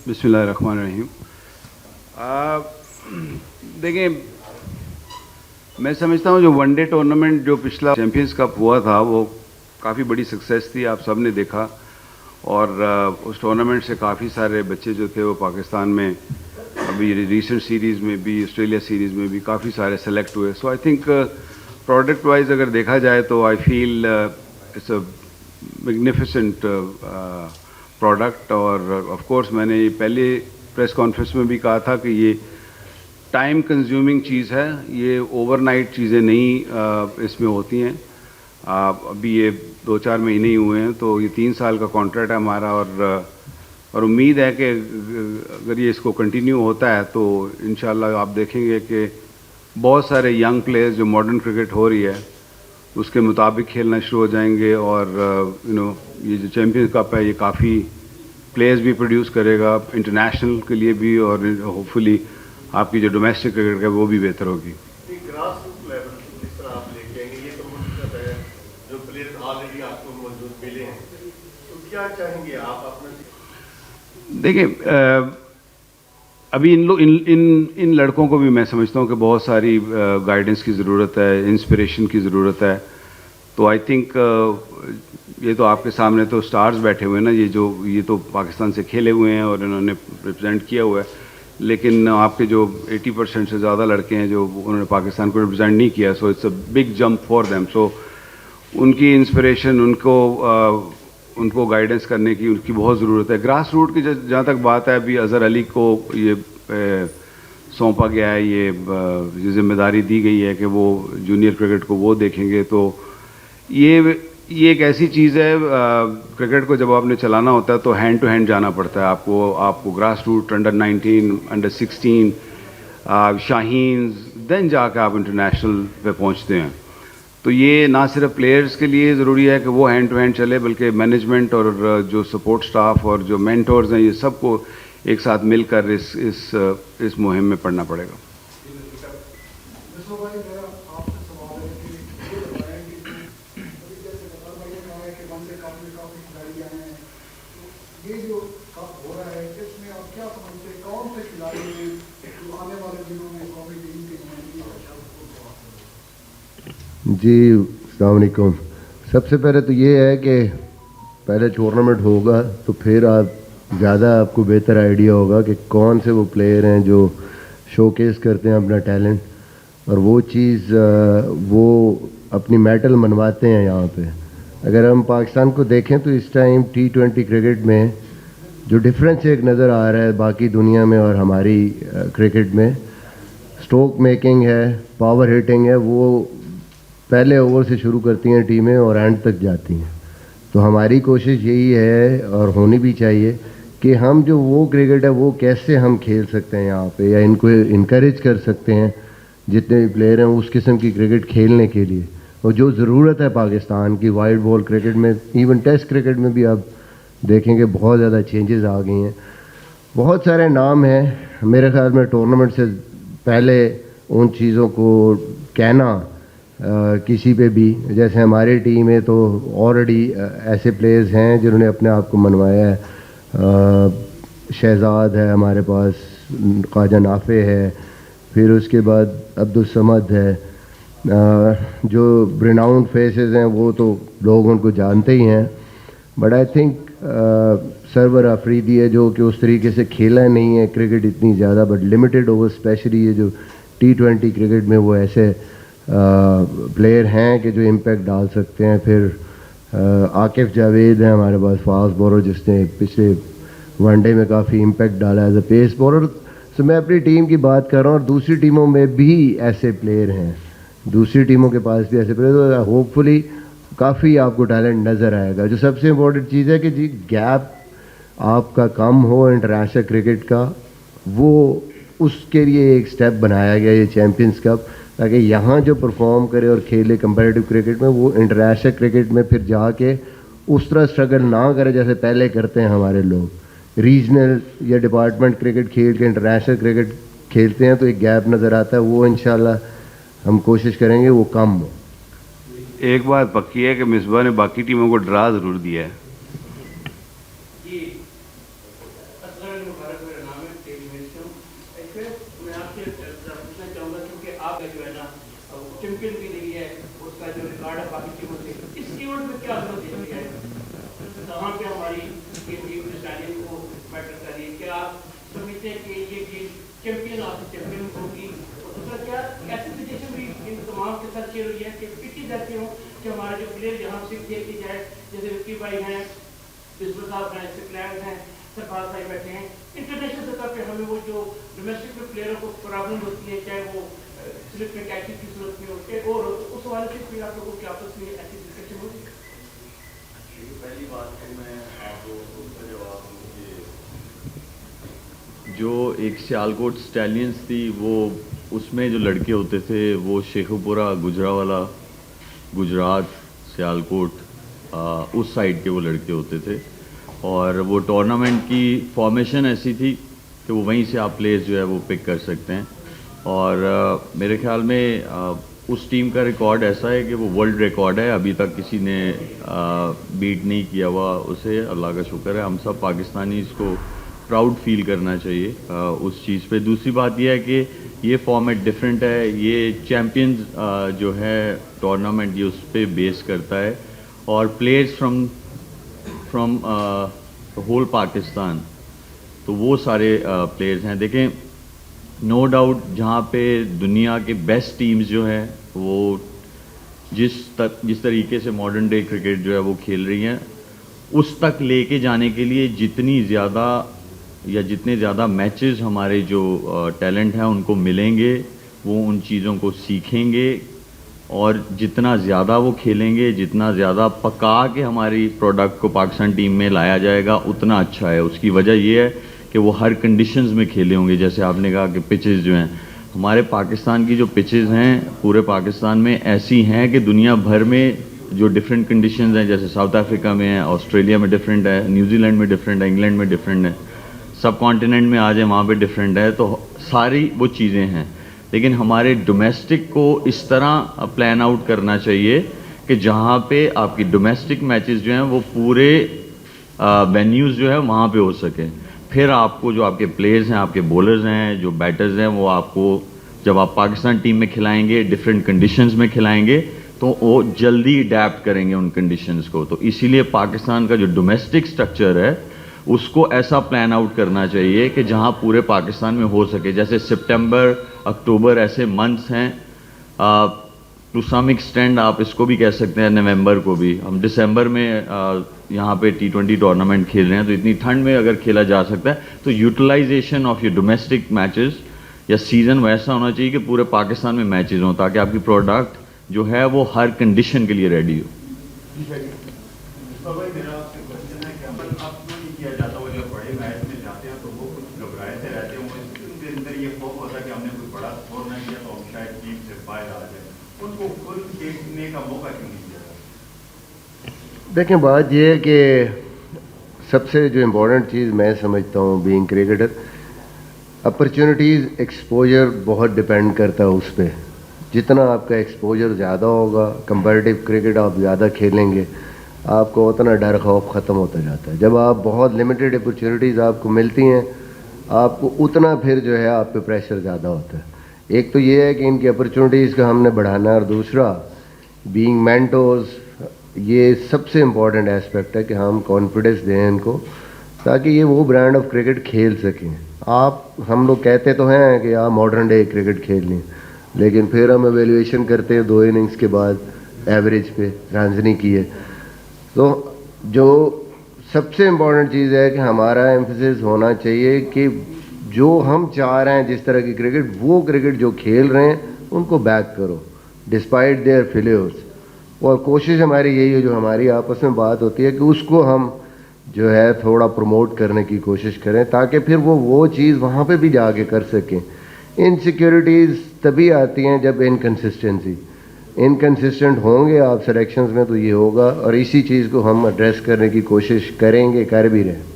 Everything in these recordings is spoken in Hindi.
बिस्मिल्लाहिर्रहमानिर्रहीम। देखिए, मैं समझता हूँ जो वनडे टूर्नामेंट जो पिछला चैम्पियंस कप हुआ था वो काफ़ी बड़ी सक्सेस थी, आप सब ने देखा। और उस टूर्नामेंट से काफ़ी सारे बच्चे जो थे वो पाकिस्तान में अभी रिसेंट सीरीज़ में भी, ऑस्ट्रेलिया सीरीज़ में भी काफ़ी सारे सेलेक्ट हुए। सो आई थिंक प्रोडक्ट वाइज अगर देखा जाए तो I feel it's a magnificent product. और ऑफ कोर्स मैंने ये पहले प्रेस कॉन्फ्रेंस में भी कहा था कि ये टाइम कंज्यूमिंग चीज़ है, ये ओवरनाइट चीज़ें नहीं इसमें होती हैं। अभी ये 2-4 महीने ही हुए हैं, तो ये 3 साल का कॉन्ट्रैक्ट है हमारा। और उम्मीद है कि अगर ये इसको कंटिन्यू होता है तो इंशाल्लाह आप देखेंगे कि बहुत सारे यंग प्लेयर्स जो मॉडर्न क्रिकेट हो रही है उसके मुताबिक खेलना शुरू हो जाएंगे। और ये जो चैम्पियंस कप है ये काफ़ी प्लेयर्स भी प्रोड्यूस करेगा इंटरनेशनल के लिए भी, और होपफुली आपकी जो डोमेस्टिक क्रिकेट है वो भी बेहतर होगी। ग्रास रूट लेवल जिस तरह आप लेके आएंगे, ये तो मुझे है जो प्लेयर्स ऑलरेडी आपको मौजूद मिले हैं, तो क्या चाहेंगे आप अपना? देखिए, अभी इन लड़कों को भी मैं समझता हूँ कि बहुत सारी गाइडेंस की ज़रूरत है, इंस्पिरेशन की ज़रूरत है। तो आई थिंक ये तो आपके सामने तो स्टार्स बैठे हुए हैं ना, ये तो पाकिस्तान से खेले हुए हैं और इन्होंने रिप्रेजेंट किया हुआ है। लेकिन आपके जो 80% से ज़्यादा लड़के हैं जो उन्होंने पाकिस्तान को रिप्रेजेंट नहीं किया, so it's a big jump for them. So उनकी इंस्पिरेशन, उनको गाइडेंस करने की उनकी बहुत ज़रूरत है। ग्रास रूट की जहाँ तक बात है, अभी अज़हर अली को ये सौंपा गया है, ये जिम्मेदारी दी गई है कि वो जूनियर क्रिकेट को वो देखेंगे। तो ये एक ऐसी चीज़ है, क्रिकेट को जब आपने चलाना होता है तो हैंड टू हैंड जाना पड़ता है। आपको grass root, under 19, under 16, Shaheen, then जाकर आप इंटरनेशनल पे पहुंचते हैं। तो ये ना सिर्फ प्लेयर्स के लिए ज़रूरी है कि वो हैंड टू हैंड चले, बल्कि मैनेजमेंट और जो सपोर्ट स्टाफ और जो मेंटोर्स हैं, ये सबको एक साथ मिलकर इस मुहिम में पड़ना पड़ेगा। ये जो कप हो रहा है इसमें आप क्या समझते हैं, कौन से खिलाड़ी जो आने वाले दिनों में कौमी टीम के जी अस्सलाम वालेकुम। सबसे पहले तो ये है कि पहले टूर्नामेंट होगा तो फिर आप ज़्यादा आपको बेहतर आइडिया होगा कि कौन से वो प्लेयर हैं जो शोकेस करते हैं अपना टैलेंट, और वो चीज़ वो अपनी मेडल मनवाते हैं यहाँ पे। अगर हम पाकिस्तान को देखें तो इस टाइम T20 क्रिकेट में जो डिफरेंस एक नज़र आ रहा है बाकी दुनिया में और हमारी क्रिकेट में, स्ट्रोक मेकिंग है, पावर हिटिंग है, वो पहले ओवर से शुरू करती हैं टीमें और एंड तक जाती हैं। तो हमारी कोशिश यही है और होनी भी चाहिए कि हम जो वो क्रिकेट है वो कैसे हम खेल सकते हैं यहाँ पे, या इनको इनकरेज कर सकते हैं जितने भी प्लेयर हैं उस किस्म की क्रिकेट खेलने के लिए। और जो ज़रूरत है पाकिस्तान की वाइड बॉल क्रिकेट में, इवन टेस्ट क्रिकेट में भी आप देखेंगे बहुत ज़्यादा चेंजेस आ गई हैं। बहुत सारे नाम हैं, मेरे ख्याल में टूर्नामेंट से पहले उन चीज़ों को कहना किसी पे भी, जैसे हमारी टीम में तो ऑलरेडी ऐसे प्लेयर्स हैं जिन्होंने अपने आप को मनवाया है। शहजाद है हमारे पास, ख्वाजा नाफे है, फिर उसके बाद अब्दुल समद है, जो रिनाउंड फेसेस हैं वो तो लोग उनको जानते ही हैं। But I think Sarwar Afridi है जो कि उस तरीके से खेला नहीं है क्रिकेट इतनी ज़्यादा, बट लिमिटेड ओवर, स्पेशली ये जो T20 क्रिकेट में वो ऐसे प्लेयर हैं कि जो इम्पैक्ट डाल सकते हैं। फिर आकिफ जावेद है हमारे पास, फास्ट बॉलर जिसने पिछले वनडे में काफ़ी इम्पैक्ट डाला एज अ पेस बॉलर। सो मैं अपनी टीम की बात कर रहा हूँ और दूसरी टीमों में भी ऐसे प्लेयर हैं, दूसरी टीमों के पास भी ऐसे प्लेयर, तो होपफुली काफ़ी आपको टैलेंट नज़र आएगा। जो सबसे इम्पोर्टेंट चीज़ है कि जी गैप आपका कम हो इंटरनेशनल क्रिकेट का, वो उसके लिए एक स्टेप बनाया गया ये चैम्पियंस कप, ताकि यहाँ जो परफॉर्म करे और खेले कंपेटिटिव क्रिकेट में, वो इंटरनेशनल क्रिकेट में फिर जाके उस तरह स्ट्रगल ना करे जैसे पहले करते हैं हमारे लोग। रीजनल या डिपार्टमेंट क्रिकेट खेल के इंटरनेशनल क्रिकेट खेलते हैं तो एक गैप नज़र आता है, वो इंशाल्लाह हम कोशिश करेंगे वो कम हो। एक बात पक्की है कि मिसबा ने बाकी टीमों को ड्रा ज़रूर दिया है। मुबारक मेरा नाम है टेरी मेरिस्टम। फिर मैं आपसे पूछना चाहूँगा क्योंकि आप जो है ना चैंपियन भी रही है, उसका जो रिकॉर्ड है बाकी टीमों से, इस ईवेंट में क्या जरूरत देती है, कहाँ पे हमारी ये टीम स्टाइलिंग को मैटर कर रही है, क्या आप समझते हैं कि ये टीम चैंपियन आपसे चैंपियन होगी? और दूसरा क्या ऐसी सिचुएशन भी इन तमाम के साथ शेयर हुई है कि पिटी जाते हो कि हमारे जो प्लेयर यहाँ से खेल की जाए, जैसे विक्की भाई हैं, बिस्मिल साहब हैं, सिक्लैंड हैं, सरफराज भाई बैठे हैं, इंटरनेशनल सतह पे हमें वो जो डोमेस्टिक में प्लेयरों को प्रॉब्लम होती है, चाहे वो सिर्फ में कैचिंग की सूरत में होते और उस वाले से फिर आप लोगों की आपस में ऐसी डिस्कशन होती है? पहली बात तो मैं आपको उसका जवाब दूँ कि जो एक सियालकोट स्टैलियंस थी, वो उसमें जो लड़के होते थे वो शेखुपुरा, गुजरावाला, गुजरात, सियालकोट, उस साइड के वो लड़के होते थे। और वो टूर्नामेंट की फॉर्मेशन ऐसी थी कि वो वहीं से आप प्लेयर्स जो है वो पिक कर सकते हैं। और मेरे ख्याल में उस टीम का रिकॉर्ड ऐसा है कि वो वर्ल्ड रिकॉर्ड है, अभी तक किसी ने बीट नहीं किया हुआ उसे, अल्लाह का शुक्र है। हम सब पाकिस्तानी इसको प्राउड फील करना चाहिए उस चीज़ पे। दूसरी बात यह है कि ये फॉर्मेट डिफरेंट है, ये चैम्पियंस जो है टूर्नामेंट ये उस पर बेस करता है, और प्लेयर्स फ्रॉम होल पाकिस्तान, तो वो सारे प्लेयर्स हैं। देखें, नो डाउट जहाँ पे दुनिया के बेस्ट टीम्स जो हैं वो जिस तरीके से मॉडर्न डे क्रिकेट जो है वो खेल रही हैं, उस तक लेके जाने के लिए जितनी ज़्यादा या जितने ज़्यादा मैचेस हमारे जो टैलेंट हैं उनको मिलेंगे, वो उन चीज़ों को सीखेंगे, और जितना ज़्यादा वो खेलेंगे, जितना ज़्यादा पका के हमारी प्रोडक्ट को पाकिस्तान टीम में लाया जाएगा, उतना अच्छा है। उसकी वजह ये है कि वो हर कंडीशंस में खेले होंगे। जैसे आपने कहा कि पिचेस जो हैं, हमारे पाकिस्तान की जो पिचेस हैं पूरे पाकिस्तान में ऐसी हैं कि दुनिया भर में जो डिफरेंट कंडीशंस हैं, जैसे साउथ अफ्रीका में है, ऑस्ट्रेलिया में डिफरेंट है, न्यूजीलैंड में डिफरेंट है, इंग्लैंड में डिफरेंट है, सब कॉन्टिनेंट में आ जाए वहाँ पे डिफरेंट है, तो सारी वो चीज़ें हैं। लेकिन हमारे डोमेस्टिक को इस तरह प्लान आउट करना चाहिए कि जहाँ पे आपकी डोमेस्टिक मैचेस जो हैं वो पूरे वेन्यूज़ जो है वहाँ पे हो सके। फिर आपको जो आपके प्लेयर्स हैं, आपके बॉलर्स हैं, जो बैटर्स हैं, वो आपको जब आप पाकिस्तान टीम में खिलाएंगे, डिफरेंट कंडीशंस में खिलाएंगे, तो वो जल्दी अडेप्ट करेंगे उन कंडीशंस को। तो इसीलिए पाकिस्तान का जो डोमेस्टिक स्ट्रक्चर है उसको ऐसा प्लान आउट करना चाहिए कि जहां पूरे पाकिस्तान में हो सके। जैसे सितंबर, अक्टूबर ऐसे मंथ्स हैं, टू सम एक्सटेंड आप इसको भी कह सकते हैं नवंबर को भी। हम दिसंबर में यहाँ पे T20 टूर्नामेंट खेल रहे हैं, तो इतनी ठंड में अगर खेला जा सकता है, तो utilization of your domestic matches या सीज़न वैसा होना चाहिए कि पूरे पाकिस्तान में मैचेस हों, ताकि आपकी प्रोडक्ट जो है वो हर कंडीशन के लिए रेडी हो। मेरा आपसे क्वेश्चन है कि अमल अब क्यों नहीं किया जाता? वो जब बड़े मैच में जाते हैं तो वो कुछ घबराए से रहते हैं, उनके अंदर ये खौफ होता है कि हमने कोई बड़ा स्कोर ना किया तो हम शायद टीम से बाहर आ जाए। उनको खुल देखने का मौका क्यों नहीं दिया जाता? देखें, बात यह है कि सबसे जो इम्पोर्टेंट चीज़ मैं समझता हूँ बीइंग क्रिकेटर, अपॉर्चुनिटीज़, एक्सपोजर बहुत डिपेंड करता है उस पर। जितना आपका एक्सपोजर ज़्यादा होगा, कंपैरेटिव क्रिकेट आप ज़्यादा खेलेंगे, आपको उतना डर खौफ ख़त्म होता जाता है। जब आप बहुत लिमिटेड अपॉर्चुनिटीज़ आपको मिलती हैं, आपको उतना फिर जो है आप पे प्रेशर ज़्यादा होता है। एक तो ये है कि इनकी अपॉर्चुनिटीज़ का हमने बढ़ाना है, और दूसरा बीइंग मेंटोर्स, ये सबसे इम्पॉर्टेंट एस्पेक्ट है कि हम कॉन्फिडेंस दें इनको, ताकि ये वो ब्रांड ऑफ क्रिकेट खेल सकें। हम लोग कहते तो हैं कि आप मॉडर्न डे क्रिकेट खेल लें, लेकिन फिर हम एवेल्यूएशन करते हैं 2 इनिंग्स के बाद एवरेज पे रन्स नहीं किए। तो जो सबसे इम्पॉर्टेंट चीज़ है कि हमारा एम्फेसिस होना चाहिए कि जो हम चाह रहे हैं जिस तरह की क्रिकेट, वो क्रिकेट जो खेल रहे हैं उनको बैक करो डिस्पाइट देयर फेल्योर्स। और कोशिश हमारी यही है, जो हमारी आपस में बात होती है, कि उसको हम जो है थोड़ा प्रमोट करने की कोशिश करें, ताकि फिर वो चीज़ वहाँ पे भी जाके कर सकें। इनसिक्योरिटीज़ तभी आती हैं जब इनकन्सिस्टेंट होंगे आप सिलेक्शंस में, तो ये होगा, और इसी चीज़ को हम एड्रेस करने की कोशिश करेंगे, कर भी रहे।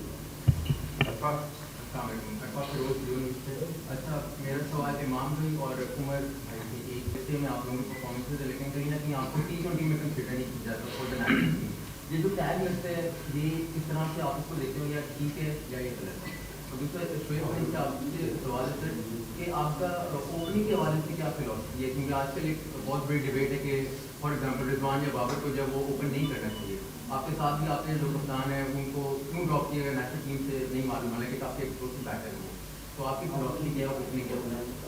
अच्छा, मेरा सवाल इमाम भाई और उमर भाई की एक हिस्से में आप लोगों की परफॉर्मेंसेज है, लेकिन कहीं ना कहीं आपको T20 में कंसिडर नहीं किया जाता फॉर द नेशनल टीम। ये जो टैग लगता है, ये किस तरह से आप इसको देखते हो, या ठीक है या ये गलत है? दूसरा शोएब भाई से आपसे सवाल है सर कि आपका ओपनिंग के हवाले से क्या फिलॉसफी है, क्योंकि आजकल एक बहुत बड़ी डिबेट है कि फॉर एग्जांपल रिजवान या बाबर को जब वो ओपन नहीं करना चाहिए, आपके साथ भी आपने जो कप्तान है उनको क्यों ड्रॉप किया गया नेशनल टीम से नहीं मालूम, हालांकि काफ़ी एक्सप्लोसिव बैटर है, तो आपकी फिलॉसफी क्या है ओपनिंग के हवाले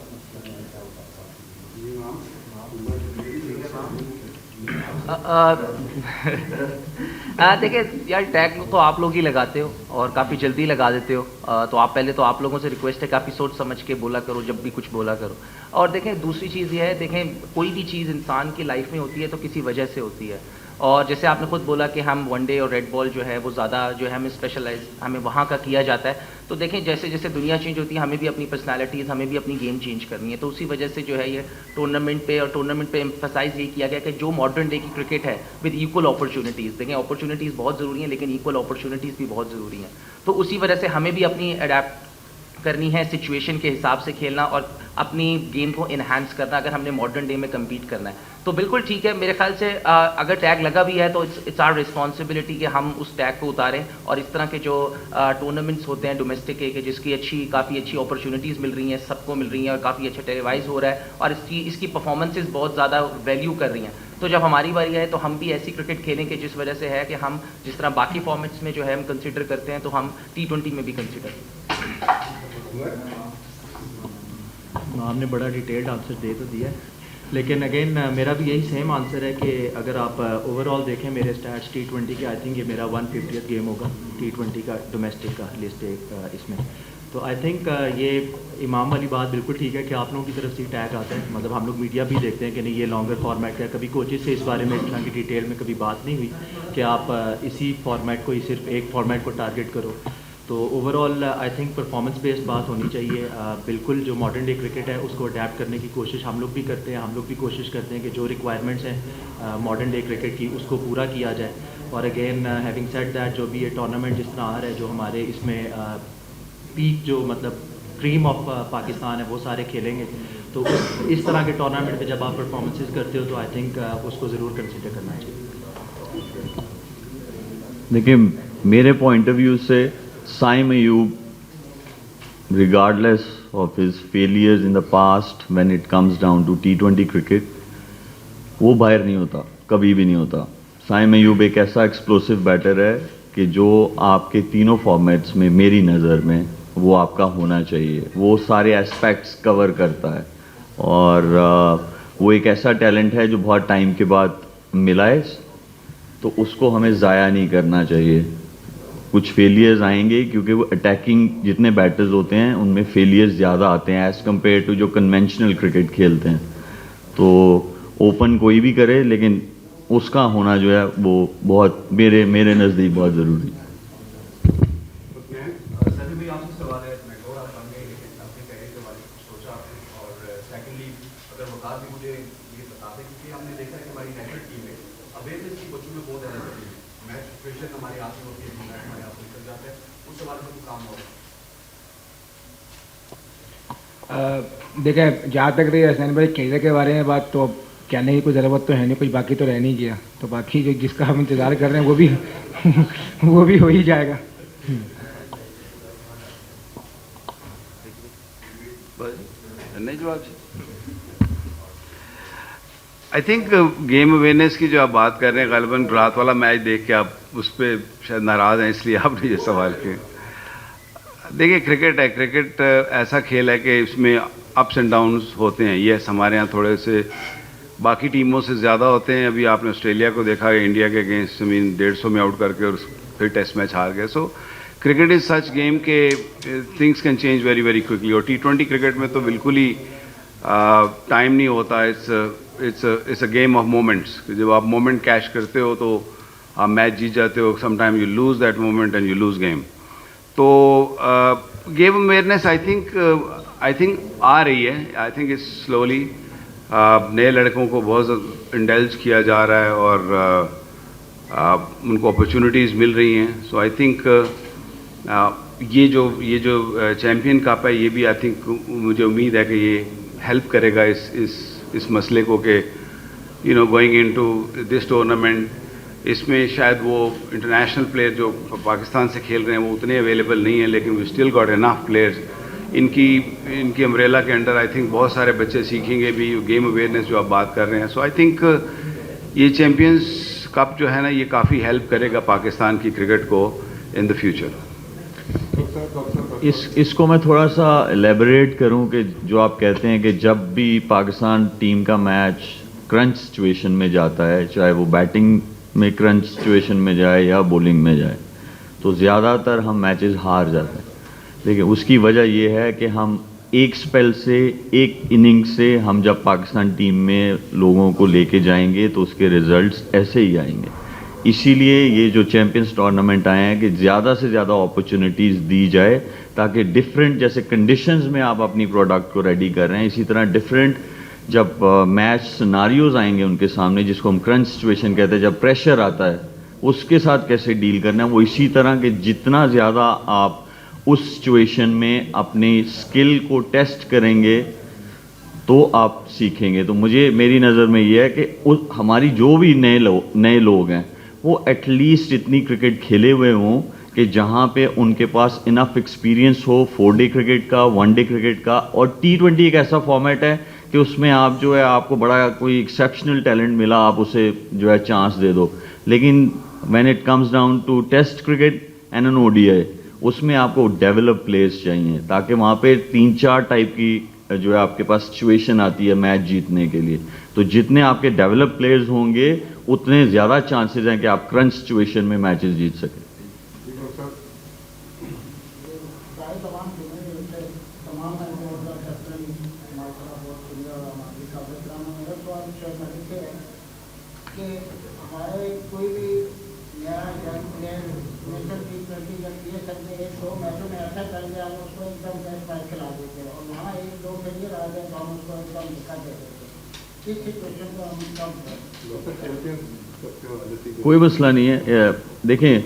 देखिए यार, टैग तो आप लोग ही लगाते हो और काफ़ी जल्दी लगा देते हो। तो आप पहले तो आप लोगों से रिक्वेस्ट है काफ़ी सोच समझ के बोला करो जब भी कुछ बोला करो। और देखें दूसरी चीज़ ये है, देखें कोई भी चीज़ इंसान की लाइफ में होती है तो किसी वजह से होती है। और जैसे आपने खुद बोला कि हम वनडे और रेड बॉल जो है वो ज़्यादा जो है हमें स्पेशलाइज हमें वहाँ का किया जाता है। तो देखें जैसे जैसे दुनिया चेंज होती है हमें भी अपनी पर्सनालिटीज़ हमें भी अपनी गेम चेंज करनी है। तो उसी वजह से जो है ये टूर्नामेंट पे एम्फसाइज़ ये किया गया कि जो मॉडर्न डे की क्रिकेट है विद इक्वल अपॉर्चुनिटीज़, देखें अपॉर्चुनिटीज़ बहुत ज़रूरी हैं लेकिन इक्वल अपॉर्चुनिटीज़ भी बहुत ज़रूरी हैं। तो उसी वजह से हमें भी अपनी अडेप्ट करनी है, सिचुएशन के हिसाब से खेलना और अपनी गेम को इन्हांस करना अगर हमने मॉडर्न डे में कम्पीट करना है। तो बिल्कुल ठीक है, मेरे ख्याल से अगर टैग लगा भी है तो इट्स आवर रिस्पॉन्सिबिलिटी कि हम उस टैग को उतारें और इस तरह के जो टूर्नामेंट्स होते हैं डोमेस्टिक के जिसकी काफ़ी अच्छी अपॉर्चुनिटीज़ मिल रही हैं, सबको मिल रही हैं और काफ़ी अच्छा टेलीवाइज हो रहा है और इसकी परफॉर्मेंसेस बहुत ज़्यादा वैल्यू कर रही हैं। तो जब हमारी बारी है तो हम भी ऐसी क्रिकेट खेलेंगे जिस वजह से है कि हम जिस तरह बाकी फॉर्मेट्स में जो है हम कंसिडर करते हैं तो हम T20 में भी कंसिडर। आपने बड़ा डिटेल्ड आंसर दे तो दिया है, लेकिन अगेन मेरा भी यही सेम आंसर है कि अगर आप ओवरऑल देखें मेरे स्टैट्स T20 के, आई थिंक ये मेरा 150th गेम होगा T20 का डोमेस्टिक का लिस्ट इसमें। तो आई थिंक ये इमाम वाली बात बिल्कुल ठीक है कि आप लोगों की तरफ से टैग आता है, मतलब हम लोग मीडिया भी देखते हैं कि नहीं ये लॉन्गर फॉर्मेट है। कभी कोचेज से इस बारे में इतना की डिटेल में कभी बात नहीं हुई कि आप इसी फॉर्मेट को ही सिर्फ एक फॉर्मेट को टारगेट करो। तो overall I think performance based बात होनी चाहिए। बिल्कुल जो मॉडर्न डे क्रिकेट है उसको अडेप्ट करने की कोशिश हम लोग भी करते हैं। हम लोग भी कोशिश करते हैं कि जो रिक्वायरमेंट्स हैं मॉडर्न डे क्रिकेट की उसको पूरा किया जाए। और अगेन हैविंग सेड दैट जो भी ये टूर्नामेंट जिस तरह आ रहा है, जो हमारे इसमें पीक जो मतलब क्रीम ऑफ पाकिस्तान है वो सारे खेलेंगे। तो इस तरह के टूर्नामेंट में जब आप परफॉर्मेंसेज करते हो तो आई थिंक उसको ज़रूर कंसिडर करना चाहिए। देखिए मेरे पॉइंट ऑफ व्यू से Saim Ayub, regardless of his failures in the past when it comes down to T20 cricket, वो बाहर नहीं होता, कभी भी नहीं होता। Saim Ayub एक ऐसा एक्सप्लोसिव बैटर है कि जो आपके तीनों फॉर्मेट्स में मेरी नज़र में वो आपका होना चाहिए। वो सारे एस्पेक्ट्स कवर करता है और वो एक ऐसा टैलेंट है जो बहुत टाइम के बाद मिला है, तो उसको हमें ज़ाया नहीं करना चाहिए। कुछ फेलियर्स आएंगे क्योंकि वो अटैकिंग जितने बैटर्स होते हैं उनमें फेलियर्स ज़्यादा आते हैं एज़ कम्पेयर टू जो कन्वेंशनल क्रिकेट खेलते हैं। तो ओपन कोई भी करे लेकिन उसका होना जो है वो बहुत मेरे नज़दीक बहुत ज़रूरी है। सभी भाई आपसे सवाल है, मैंगलोर आप बन गए लेकिन अपने कैरियर के बारे में सोचा आपने? और सेकेंडली अगर वकात भी मुझे ये बता दें, क्योंकि हमने देखा है कि हमारी नेशनल टीम में अवेयरनेस की कोचिंग में बहुत ज़्यादा जरूरी है। मैच प्रेशर हमारे हाथ में होती है, मैच हमारे हाथ में निकल जाता है, उस सवाल में काम हो रहा है। देखें जहाँ तक रही हसनैन भाई कैरियर के बारे में बात, तो कहने की कोई ज़रूरत तो है नहीं, कुछ बाकी तो रह नहीं गया। तो बाकी जो जिसका हम इंतज़ार कर रहे हैं वो भी वो भी हो ही जाएगा। नहीं जवाब। आई थिंक गेम अवेयरनेस की जो आप बात कर रहे हैं, ग़ालिबन रात वाला मैच देख के आप उस पर शायद नाराज़ हैं इसलिए आपने ये सवाल किया। देखिए क्रिकेट है, क्रिकेट ऐसा खेल है कि इसमें अप्स एंड डाउन्स होते हैं। ये हमारे यहाँ थोड़े से बाकी टीमों से ज़्यादा होते हैं। अभी आपने ऑस्ट्रेलिया को देखा, इंडिया के अगेंस्ट मीन 150 में आउट करके और फिर टेस्ट मैच हार गए। सो क्रिकेट इज़ सच गेम के things can change very very quickly. और T20 क्रिकेट में तो बिल्कुल ही टाइम नहीं होता। It's a game of moments. जब आप मोमेंट कैश करते हो तो आप मैच जीत जाते हो, sometime you lose that moment and you lose game. तो गेम अवेयरनेस आई थिंक आ रही है। आई थिंक इट्स स्लोली नए लड़कों को बहुत इंडल्ज किया जा रहा है और उनको अपॉर्चुनिटीज़ मिल रही हैं। सो आई थिंक ये जो चैम्पियन कप है ये भी आई थिंक मुझे उम्मीद है कि ये हेल्प करेगा इस मसले को कि गोइंग इनटू दिस टूर्नामेंट इसमें शायद वो इंटरनेशनल प्लेयर जो पाकिस्तान से खेल रहे हैं वो उतने अवेलेबल नहीं हैं, लेकिन we still got enough players. इनकी अम्ब्रेला के अंडर आई थिंक बहुत सारे बच्चे सीखेंगे भी गेम अवेयरनेस जो आप बात कर रहे हैं। सो आई थिंक ये चैम्पियंस कप जो है ना, ये काफ़ी हेल्प करेगा पाकिस्तान की क्रिकेट को इन द फ्यूचर। इसको मैं थोड़ा सा एलेबोरेट करूं कि जो आप कहते हैं कि जब भी पाकिस्तान टीम का मैच क्रंच सिचुएशन में जाता है, चाहे वो बैटिंग में क्रंच सिचुएशन में जाए या बॉलिंग में जाए, तो ज़्यादातर हम मैचेस हार जाते हैं। लेकिन उसकी वजह यह है कि हम एक स्पेल से, एक इनिंग से हम जब पाकिस्तान टीम में लोगों को लेके जाएंगे तो उसके रिजल्ट्स ऐसे ही आएंगे। इसीलिए ये जो चैम्पियंस टूर्नामेंट आए हैं कि ज़्यादा से ज़्यादा अपॉर्चुनिटीज़ दी जाए, ताकि डिफरेंट जैसे कंडीशंस में आप अपनी प्रोडक्ट को रेडी कर रहे हैं, इसी तरह डिफरेंट जब मैच सिनारियोज आएंगे उनके सामने, जिसको हम क्रंच सिचुएशन कहते हैं, जब प्रेशर आता है उसके साथ कैसे डील करना है, वो इसी तरह के जितना ज़्यादा आप उस सिचुएशन में अपनी स्किल को टेस्ट करेंगे तो आप सीखेंगे। तो मेरी नज़र में ये है कि हमारी जो भी नए लोग हैं वो एटलीस्ट इतनी क्रिकेट खेले हुए हों कि जहाँ पे उनके पास इनफ एक्सपीरियंस हो 4 डे क्रिकेट का, 1 डे क्रिकेट का। और T20 एक ऐसा फॉर्मेट है कि उसमें आप जो है, आपको बड़ा कोई एक्सेप्शनल टैलेंट मिला, आप उसे जो है चांस दे दो। लेकिन when it comes down to test cricket and an ODI, उसमें आपको डेवलप प्लेयर्स चाहिए, ताकि वहाँ पे 3-4 टाइप की जो है आपके पास सिचुएशन आती है मैच जीतने के लिए। तो जितने आपके डेवलप प्लेयर्स होंगे उतने ज़्यादा चांसेस हैं कि आप क्रंच सिचुएशन में मैचेस जीत सकें। हमारे कोई भी नया यंग प्लेयर नेशनल T20 या PSL में 100 मैचों में ऐसा कर दिया, हम उसको एकदम बेस्ट मैच खिला देते हैं और वहाँ 1-2 फेलियर आ गए तो हम उसको एकदम धक्का दे देते हैं। इस सिचुएशन को हम कम करें। कोई मसला नहीं है। देखें,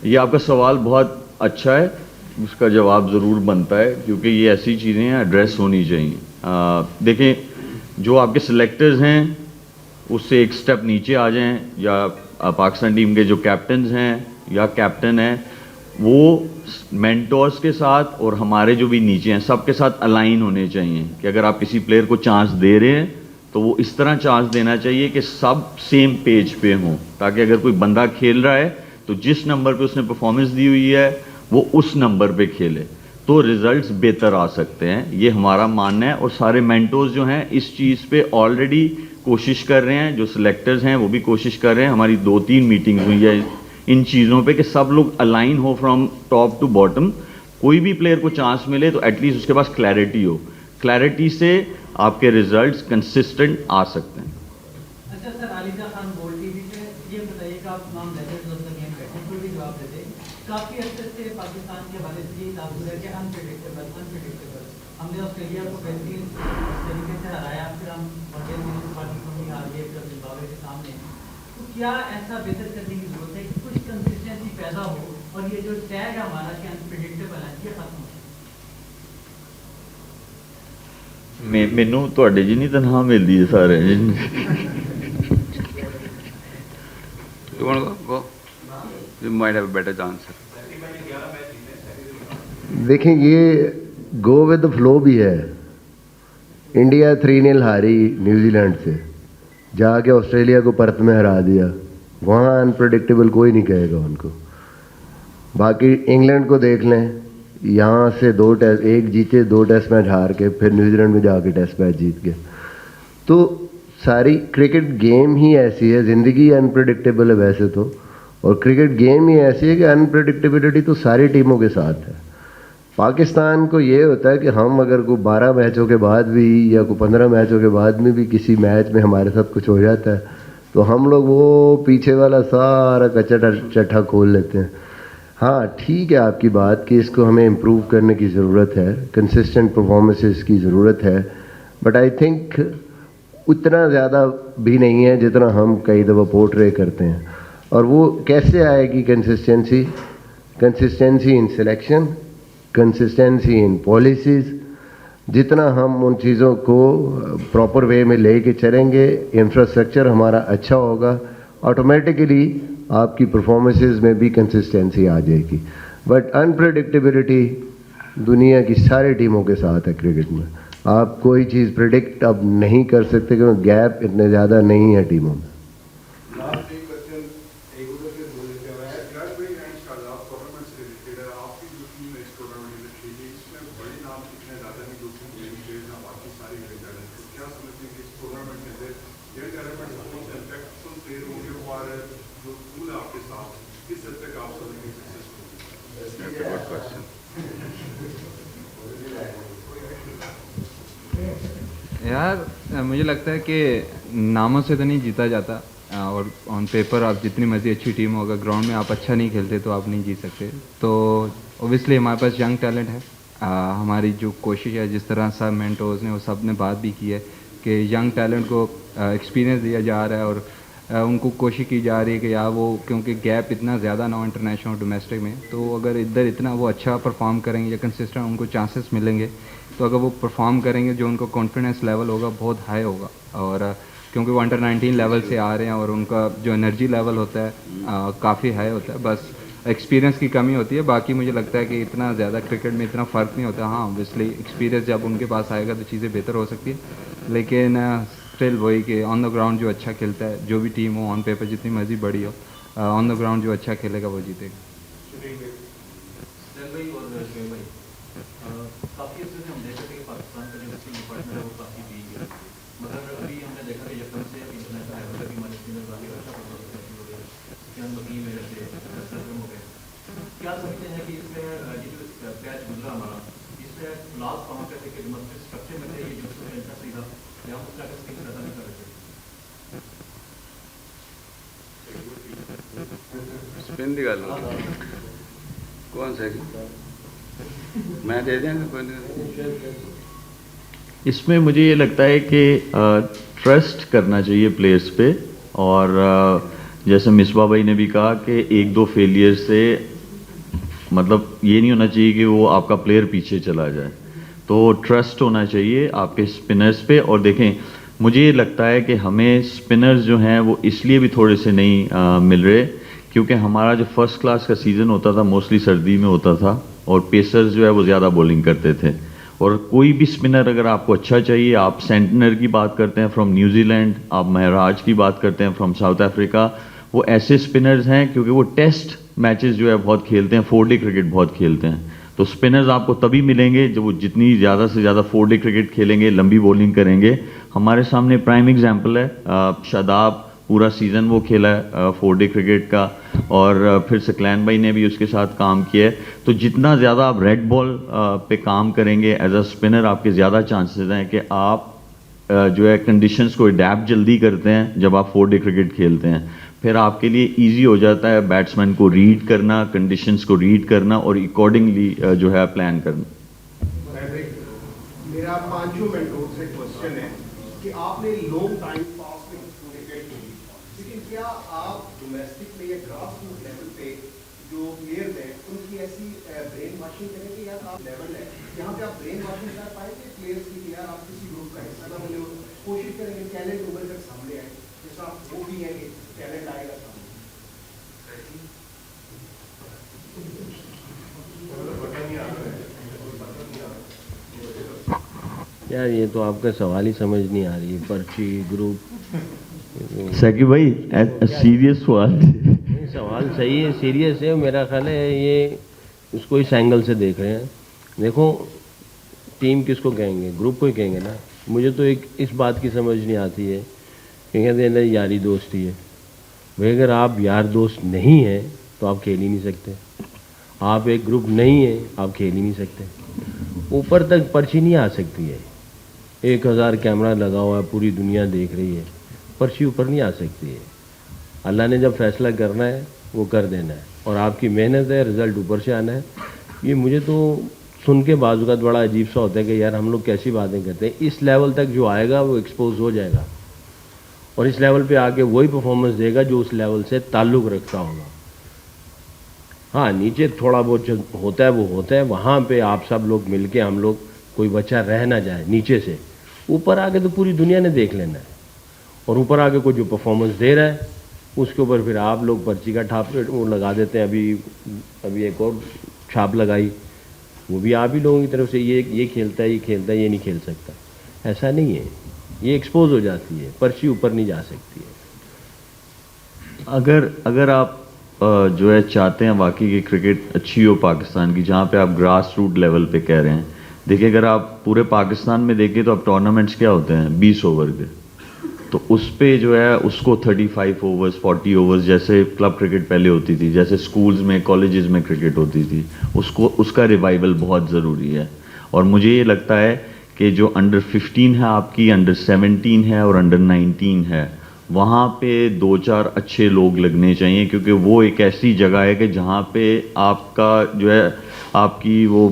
ये आपका सवाल बहुत अच्छा है, उसका जवाब ज़रूर बनता है, क्योंकि ये ऐसी चीज़ें हैं एड्रेस होनी चाहिए। देखें, जो आपके सिलेक्टर्स हैं उससे एक स्टेप नीचे आ जाएं, या पाकिस्तान टीम के जो कैप्टन्स हैं या कैप्टन हैं, वो मेंटोर्स के साथ और हमारे जो भी नीचे हैं सबके साथ अलाइन होने चाहिए कि अगर आप किसी प्लेयर को चांस दे रहे हैं तो वो इस तरह चांस देना चाहिए कि सब सेम पेज पे हों, ताकि अगर कोई बंदा खेल रहा है तो जिस नंबर पे उसने परफॉर्मेंस दी हुई है वो उस नंबर पे खेले, तो रिजल्ट्स बेहतर आ सकते हैं। ये हमारा मानना है और सारे मेंटोर्स जो हैं इस चीज़ पे ऑलरेडी कोशिश कर रहे हैं, जो सिलेक्टर्स हैं वो भी कोशिश कर रहे हैं। हमारी 2-3 मीटिंग्स हुई है इन चीज़ों पे कि सब लोग अलाइन हो फ्रॉम टॉप टू बॉटम। कोई भी प्लेयर को चांस मिले तो एटलीस्ट उसके पास क्लैरिटी हो, क्लैरिटी से आपके रिजल्ट्स कंसिस्टेंट आ सकते हैं। अच्छा सर, आलिजा खान गोल्ड टीवी पे ये बताइए कि आप नाम लेजेंड्स ऑफ द गेम कहते हैं, कोई भी जवाब देते हैं। काफ़ी अच्छे से पाकिस्तान के हवाले से ये तासुर है कि अनप्रेडिक्टेबल। हमने ऑस्ट्रेलिया को बेहतरीन तरीके से हराया, फिर हम पाकिस्तान हार गए फिर जिम्बाब्वे के सामने। तो क्या ऐसा बेहतर करने की जरूरत है कि कुछ कंसिस्टेंसी पैदा हो और ये जो टैग है हमारा कि अनप्रेडिक्टेबल है ये खत्म हो? ਮੈਨੂੰ ਤੁਹਾਡੇ ਜੀ ਨਹੀਂ ਤਨਖਾਹ ਮਿਲਦੀ ਹੈ ਸਾਰੇ। You want to go? You might have a better answer. देखें, ये गो विद द फ्लो भी है। इंडिया 3-0 हारी न्यूजीलैंड से, जाके ऑस्ट्रेलिया को पर्थ में हरा दिया, वहाँ अनप्रेडिक्टेबल कोई नहीं कहेगा उनको। बाकी इंग्लैंड को देख लें, यहाँ से 2 टेस्ट, एक जीते 2 टेस्ट मैच हार के फिर न्यूजीलैंड में जाके टेस्ट मैच जीत गए। तो सारी क्रिकेट गेम ही ऐसी है, ज़िंदगी अनप्रेडिक्टेबल है वैसे तो, और क्रिकेट गेम ही ऐसी है कि अनप्रेडिक्टेबिलिटी तो सारी टीमों के साथ है। पाकिस्तान को ये होता है कि हम अगर कोई 12 मैचों के बाद भी या कोई 15 मैचों के बाद में भी किसी मैच में हमारे साथ कुछ हो जाता है तो हम लोग वो पीछे वाला सारा कच्चा चट्टा खोल लेते हैं। हाँ, ठीक है आपकी बात कि इसको हमें इम्प्रूव करने की ज़रूरत है, कंसिस्टेंट परफॉर्मेंसेस की ज़रूरत है, बट आई थिंक उतना ज़्यादा भी नहीं है जितना हम कई दफ़ा पोर्ट्रे करते हैं। और वो कैसे आएगी consistency? Consistency in selection, consistency in policies. जितना हम उन चीज़ों को प्रॉपर वे में ले के चलेंगे, इंफ्रास्ट्रक्चर हमारा अच्छा होगा ऑटोमेटिकली आपकी परफॉर्मेंसेस में भी कंसिस्टेंसी आ जाएगी। बट अनप्रेडिक्टेबिलिटी दुनिया की सारी टीमों के साथ है क्रिकेट में। आप कोई चीज़ प्रेडिक्ट अब नहीं कर सकते क्योंकि गैप इतने ज़्यादा नहीं है टीमों में। लास्ट एक क्वेश्चन एक उधर से बोल देते हैं विराट कोहली एंड शाहजाद टूर्नामेंट से रिलेटेड है। आपकी जो टीम है इस टूर्नामेंट में खेली इसमें बड़े नाम इतने ज़्यादा नहीं जो कि प्लेइंग प्लेयर ना बाकी सारे टैलेंट। तो क्या समझते हैं कि इस टूर्नामेंट में से ये टैलेंट बहुत इम्पैक्टफुल प्लेयर होंगे और जो टूल है आपके साथ किस हद तक आप समझेंगे सक्सेसफुल? यार मुझे लगता है कि नामों से तो नहीं जीता जाता, और ऑन पेपर आप जितनी मर्जी अच्छी टीम हो अगर ग्राउंड में आप अच्छा नहीं खेलते तो आप नहीं जीत सकते। तो ओबियसली हमारे पास यंग टैलेंट है। हमारी जो कोशिश है, जिस तरह सब मेंटोर्स ने वो सब ने बात भी की है कि यंग टैलेंट को एक्सपीरियंस दिया जा रहा है और उनको कोशिश की जा रही है कि यार वो, क्योंकि गैप इतना ज़्यादा ना हो इंटरनेशनल और डोमेस्टिक में, तो अगर इधर इतना वो अच्छा परफॉर्म करेंगे या कंसिस्टेंट उनको चांसेस मिलेंगे, तो अगर वो परफॉर्म करेंगे जो उनको कॉन्फिडेंस लेवल होगा बहुत हाई होगा। और क्योंकि वो अंडर 19 लेवल से आ रहे हैं और उनका जो एनर्जी लेवल होता है काफ़ी हाई होता है, बस एक्सपीरियंस की कमी होती है। बाकी मुझे लगता है कि इतना ज़्यादा क्रिकेट में इतना फ़र्क नहीं होता। हाँ ऑब्वियसली एक्सपीरियंस जब उनके पास आएगा तो चीज़ें बेहतर हो सकती है, लेकिन स्टिल वही कि ऑन द ग्राउंड जो अच्छा खेलता है, जो भी टीम हो ऑन पेपर जितनी मर्जी बड़ी हो, ऑन द ग्राउंड जो अच्छा खेलेगा वो जीतेगा। काफ़ी अच्छे से हम देख रहे थे कि पाकिस्तान का जो स्पिन डिपार्टमेंट है वो काफ़ी वीक है, मगर अभी हमने देखा कि जब से इंटरनेशनल लेवल तक हमारे स्पिनर काफ़ी अच्छा परफॉर्म करते हो गए, क्या बकी मेरे से हो गए। क्या समझते हैं कि इसमें ये जो पैच गुजरा हमारा, इसमें लास्ट कहाँ पे थे कि स्ट्रक्चर में थे ये जो इंटरेस्ट सीधा या हम उसका स्पिन ज़्यादा नहीं कर रहे थे। स्पिन दी गल कौन सा मैं दे देंगे। इसमें मुझे ये लगता है कि ट्रस्ट करना चाहिए प्लेयर्स पे, और जैसे मिसबा भाई ने भी कहा कि एक दो फेलियर से मतलब ये नहीं होना चाहिए कि वो आपका प्लेयर पीछे चला जाए। तो ट्रस्ट होना चाहिए आपके स्पिनर्स पे। और देखें मुझे ये लगता है कि हमें स्पिनर्स जो हैं वो इसलिए भी थोड़े से नहीं मिल रहे क्योंकि हमारा जो फर्स्ट क्लास का सीज़न होता था मोस्टली सर्दी में होता था और पेसर्स जो है वो ज़्यादा बॉलिंग करते थे। और कोई भी स्पिनर अगर आपको अच्छा चाहिए, आप सेंटनर की बात करते हैं फ्रॉम न्यूजीलैंड, आप महराज की बात करते हैं फ्रॉम साउथ अफ्रीका, वो ऐसे स्पिनर्स हैं क्योंकि वो टेस्ट मैचेस जो है बहुत खेलते हैं, 4 डे क्रिकेट बहुत खेलते हैं। तो स्पिनर्स आपको तभी मिलेंगे जब वो जितनी ज़्यादा से ज़्यादा 4 डे क्रिकेट खेलेंगे, लंबी बॉलिंग करेंगे। हमारे सामने प्राइम एग्जाम्पल है शादाब, पूरा सीज़न वो खेला है 4 डे क्रिकेट का, और फिर सकलैन भाई ने भी उसके साथ काम किया है। तो जितना ज़्यादा आप रेड बॉल पे काम करेंगे एज अ स्पिनर, आपके ज़्यादा चांसेस हैं कि आप जो है कंडीशंस को अडेप्ट जल्दी करते हैं जब आप 4 डे क्रिकेट खेलते हैं। फिर आपके लिए इजी हो जाता है बैट्समैन को रीड करना, कंडीशंस को रीड करना और अकॉर्डिंगली जो है प्लान करना। मेरा पांचों मेंटोर से क्वेश्चन है कि आपने लॉन्ग टाइम पास में क्रिकेट खेली, लेकिन क्या आप डोमेस्टिक में या ग्रास रूट लेवल पे जो प्लेयर्स हैं उनकी ऐसी ब्रेन वॉशिंग करेंगे या आप लेवल है यहाँ पे आप ब्रेन वॉशिंग कर पाएंगे प्लेयर्स की, यार आप किसी ग्रुप का हिस्सा ना बने, कोशिश करेंगे टैलेंट उभर कर सामने आए, जैसा आप वो भी है कि टैलेंट आएगा सामने। यार ये तो आपका सवाल ही समझ नहीं आ रही है, पर्ची ग्रुप सैकी भाई सीरियस सवाल सवाल सही है, सीरियस है। मेरा ख्याल है ये उसको इस एंगल से देख रहे हैं। देखो टीम किसको कहेंगे, ग्रुप को ही कहेंगे ना। मुझे तो एक इस बात की समझ नहीं आती है कि कहते हैं यारी दोस्ती है। भाई अगर आप यार दोस्त नहीं हैं तो आप खेल ही नहीं सकते। आप एक ग्रुप नहीं है, आप खेल ही नहीं सकते। ऊपर तक पर्ची नहीं आ सकती है, 1000 कैमरा लगा हुआ है, पूरी दुनिया देख रही है, पर्ची ऊपर नहीं आ सकती है। अल्लाह ने जब फैसला करना है वो कर देना है, और आपकी मेहनत है, रिज़ल्ट ऊपर से आना है। ये मुझे तो सुन के बाज़-औक़ात बड़ा अजीब सा होता है कि यार हम लोग कैसी बातें करते हैं। इस लेवल तक जो आएगा वो एक्सपोज हो जाएगा, और इस लेवल पे आके वही परफॉर्मेंस देगा जो उस लेवल से ताल्लुक़ रखता होगा। हाँ, नीचे थोड़ा बहुत जो होता है वो होता है, वहाँ पे आप सब लोग मिलके, हम लोग, कोई बच्चा रह ना जाए नीचे से। ऊपर आके तो पूरी दुनिया ने देख लेना है, और ऊपर आके कोई जो परफॉर्मेंस दे रहा है उसके ऊपर फिर आप लोग पर्ची का ठाप वो लगा देते हैं। अभी एक और छाप लगाई, वो भी आप ही लोगों की तरफ से, ये खेलता है, ये खेलता है, ये नहीं खेल सकता। ऐसा नहीं है, ये एक्सपोज हो जाती है, पर्ची ऊपर नहीं जा सकती है। अगर आप जो है चाहते हैं वाकई की क्रिकेट अच्छी हो पाकिस्तान की, जहाँ पे आप ग्रास रूट लेवल पे कह रहे हैं, देखिए अगर आप पूरे पाकिस्तान में देखें तो अब टूर्नामेंट्स क्या होते हैं 20 ओवर के, तो उस पे जो है उसको 35 ओवर्स 40 ओवर्स जैसे क्लब क्रिकेट पहले होती थी, जैसे स्कूल्स में कॉलेजेस में क्रिकेट होती थी, उसका रिवाइवल बहुत ज़रूरी है। और मुझे ये लगता है कि जो अंडर 15 है आपकी, अंडर 17 है और अंडर 19 है, वहाँ पे 2-4 अच्छे लोग लगने चाहिए, क्योंकि वो एक ऐसी जगह है कि जहाँ पे आपका जो है आपकी वो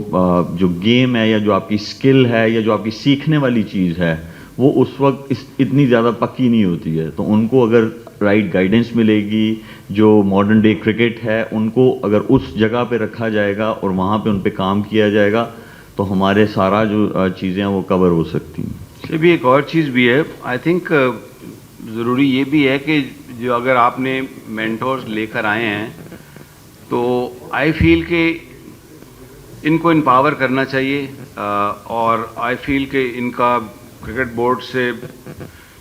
जो गेम है या जो आपकी स्किल है या जो आपकी सीखने वाली चीज़ है वो उस वक्त इतनी ज़्यादा पक्की नहीं होती है। तो उनको अगर राइट गाइडेंस मिलेगी, जो मॉडर्न डे क्रिकेट है उनको अगर उस जगह पे रखा जाएगा और वहाँ पे उन पे काम किया जाएगा तो हमारे सारा जो चीज़ें हैं वो कवर हो सकती हैं। ये भी एक और चीज़ भी है, आई थिंक ज़रूरी ये भी है कि जो अगर आपने मेंटोर्स लेकर आए हैं तो आई फील कि इनको इम्पावर करना चाहिए, और आई फील कि इनका क्रिकेट बोर्ड से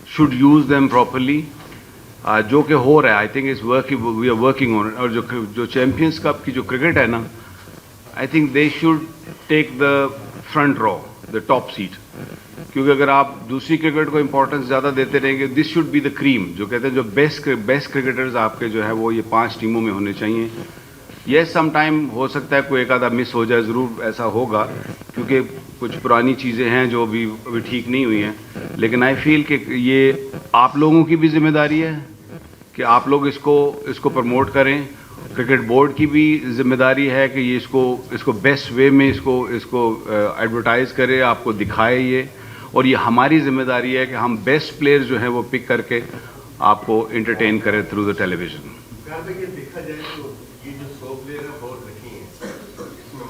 शुड यूज़ देम प्रॉपरली, जो कि हो रहा है। I think this work we are working on. और जो चैम्पियंस कप की जो क्रिकेट है ना, I think they should take the front row, the top seat, क्योंकि अगर आप दूसरी क्रिकेट को इंपॉर्टेंस ज़्यादा देते रहेंगे, this should be the cream, जो कहते हैं जो बेस्ट क्रिकेटर्स आपके जो है वो ये 5 टीमों में होने चाहिए। ये सम टाइम हो सकता है कोई एक आधा मिस हो जाए, ज़रूर ऐसा होगा, क्योंकि कुछ पुरानी चीज़ें हैं जो अभी ठीक नहीं हुई हैं, लेकिन आई फील कि ये आप लोगों की भी जिम्मेदारी है कि आप लोग इसको प्रमोट करें। क्रिकेट बोर्ड की भी जिम्मेदारी है कि ये इसको बेस्ट वे में इसको एडवर्टाइज़ करे, आपको दिखाए ये। और ये हमारी जिम्मेदारी है कि हम बेस्ट प्लेयर्स जो हैं वो पिक करके आपको एंटरटेन करें थ्रू द टेलीविजन। देखा जाए तो ये जो 100 प्लेयर है बहुत रखी हैं, इसमें